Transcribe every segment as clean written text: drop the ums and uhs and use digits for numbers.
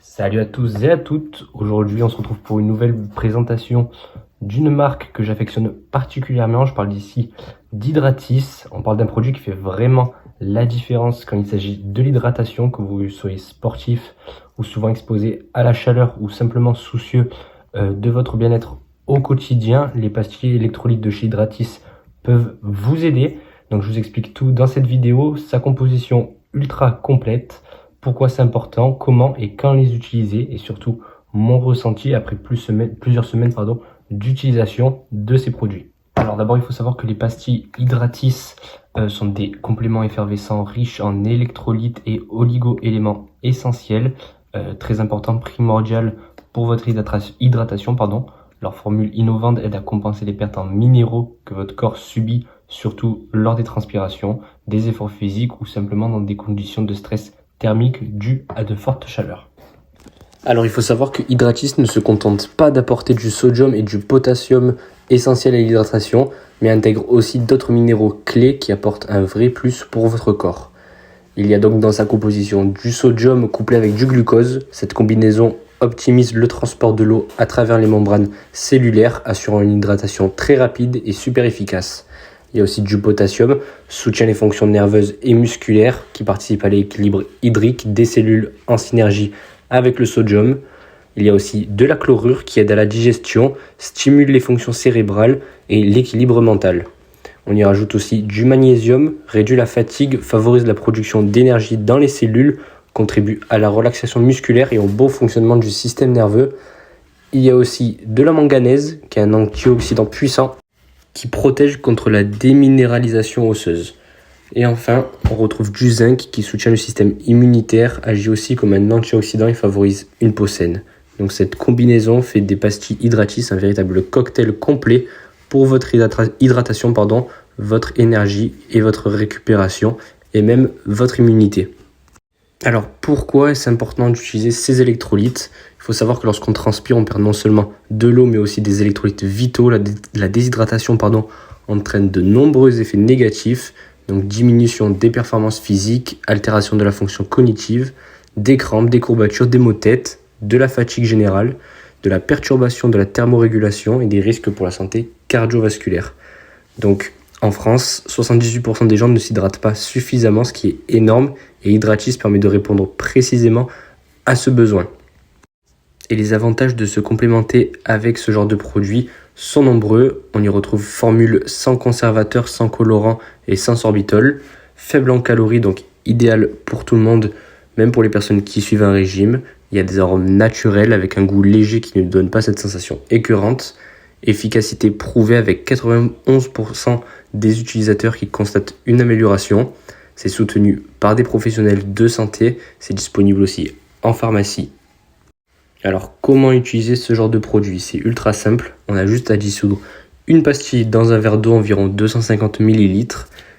Salut à tous et à toutes. Aujourd'hui, on se retrouve pour une nouvelle présentation d'une marque que j'affectionne particulièrement. Je parle ici d'Hydratis. On parle d'un produit qui fait vraiment la différence quand il s'agit de l'hydratation, que vous soyez sportif ou souvent exposé à la chaleur ou simplement soucieux de votre bien-être au quotidien. Les pastilles électrolytes de chez Hydratis peuvent vous aider. Donc je vous explique tout dans cette vidéo, sa composition ultra complète, pourquoi c'est important, comment et quand les utiliser et surtout mon ressenti après plusieurs semaines d'utilisation de ces produits. Alors d'abord, il faut savoir que les pastilles Hydratis sont des compléments effervescents riches en électrolytes et oligo-éléments essentiels, très important, primordial pour votre hydratation. Leur formule innovante aide à compenser les pertes en minéraux que votre corps subit, surtout lors des transpirations, des efforts physiques ou simplement dans des conditions de stress thermique dues à de fortes chaleurs. Alors il faut savoir que Hydratis ne se contente pas d'apporter du sodium et du potassium essentiels à l'hydratation, mais intègre aussi d'autres minéraux clés qui apportent un vrai plus pour votre corps. Il y a donc dans sa composition du sodium couplé avec du glucose. Cette combinaison optimise le transport de l'eau à travers les membranes cellulaires, assurant une hydratation très rapide et super efficace. Il y a aussi du potassium, soutient les fonctions nerveuses et musculaires qui participent à l'équilibre hydrique des cellules en synergie avec le sodium. Il y a aussi de la chlorure qui aide à la digestion, stimule les fonctions cérébrales et l'équilibre mental. On y rajoute aussi du magnésium, réduit la fatigue, favorise la production d'énergie dans les cellules, contribue à la relaxation musculaire et au bon fonctionnement du système nerveux. Il y a aussi de la manganèse qui est un antioxydant puissant qui protège contre la déminéralisation osseuse. Et enfin, on retrouve du zinc qui soutient le système immunitaire, agit aussi comme un antioxydant et favorise une peau saine. Donc cette combinaison fait des pastilles Hydratis un véritable cocktail complet pour votre hydratation, votre énergie et votre récupération et même votre immunité. Alors pourquoi est-ce important d'utiliser ces électrolytes ? Il faut savoir que lorsqu'on transpire, on perd non seulement de l'eau mais aussi des électrolytes vitaux. La déshydratation entraîne de nombreux effets négatifs, donc diminution des performances physiques, altération de la fonction cognitive, des crampes, des courbatures, des maux de tête, de la fatigue générale, de la perturbation de la thermorégulation et des risques pour la santé cardiovasculaire. Donc en France, 78% des gens ne s'hydratent pas suffisamment, ce qui est énorme, et Hydratis permet de répondre précisément à ce besoin. Et les avantages de se complémenter avec ce genre de produit sont nombreux. On y retrouve formule sans conservateur, sans colorant et sans sorbitol, faible en calories, donc idéal pour tout le monde, même pour les personnes qui suivent un régime. Il y a des arômes naturels avec un goût léger qui ne donne pas cette sensation écœurante. Efficacité prouvée avec 91% des utilisateurs qui constatent une amélioration. C'est soutenu par des professionnels de santé. C'est disponible aussi en pharmacie. Alors comment utiliser ce genre de produit ? C'est ultra simple. On a juste à dissoudre une pastille dans un verre d'eau environ 250 ml. Il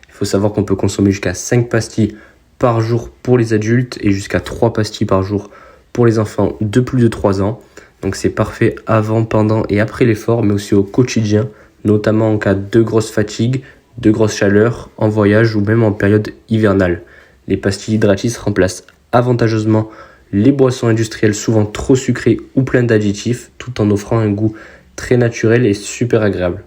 faut savoir qu'on peut consommer jusqu'à 5 pastilles par jour pour les adultes et jusqu'à 3 pastilles par jour pour les enfants de plus de 3 ans. Donc c'est parfait avant, pendant et après l'effort, mais aussi au quotidien, notamment en cas de grosse fatigue, de grosse chaleur, en voyage ou même en période hivernale. Les pastilles Hydratis remplacent avantageusement les boissons industrielles souvent trop sucrées ou pleines d'additifs, tout en offrant un goût très naturel et super agréable.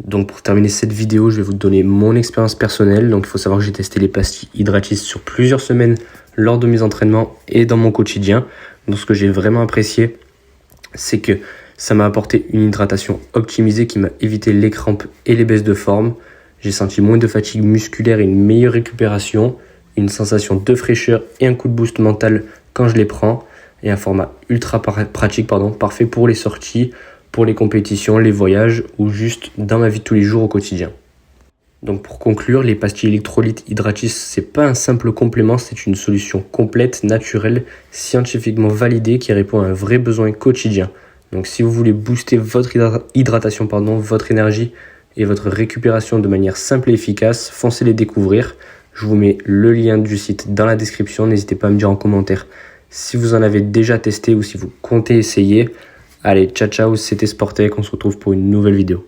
Donc pour terminer cette vidéo, je vais vous donner mon expérience personnelle. Donc il faut savoir que j'ai testé les pastilles Hydratis sur plusieurs semaines lors de mes entraînements et dans mon quotidien. Donc ce que j'ai vraiment apprécié, c'est que ça m'a apporté une hydratation optimisée qui m'a évité les crampes et les baisses de forme. J'ai senti moins de fatigue musculaire et une meilleure récupération, une sensation de fraîcheur et un coup de boost mental quand je les prends, et un format ultra pratique, parfait pour les sorties, pour les compétitions, les voyages ou juste dans ma vie de tous les jours au quotidien. Donc pour conclure, les pastilles électrolytes Hydratis, c'est pas un simple complément, c'est une solution complète, naturelle, scientifiquement validée qui répond à un vrai besoin quotidien. Donc si vous voulez booster votre hydratation, votre énergie et votre récupération de manière simple et efficace, foncez les découvrir. Je vous mets le lien du site dans la description, n'hésitez pas à me dire en commentaire si vous en avez déjà testé ou si vous comptez essayer. Allez, ciao, c'était Sportec, on se retrouve pour une nouvelle vidéo.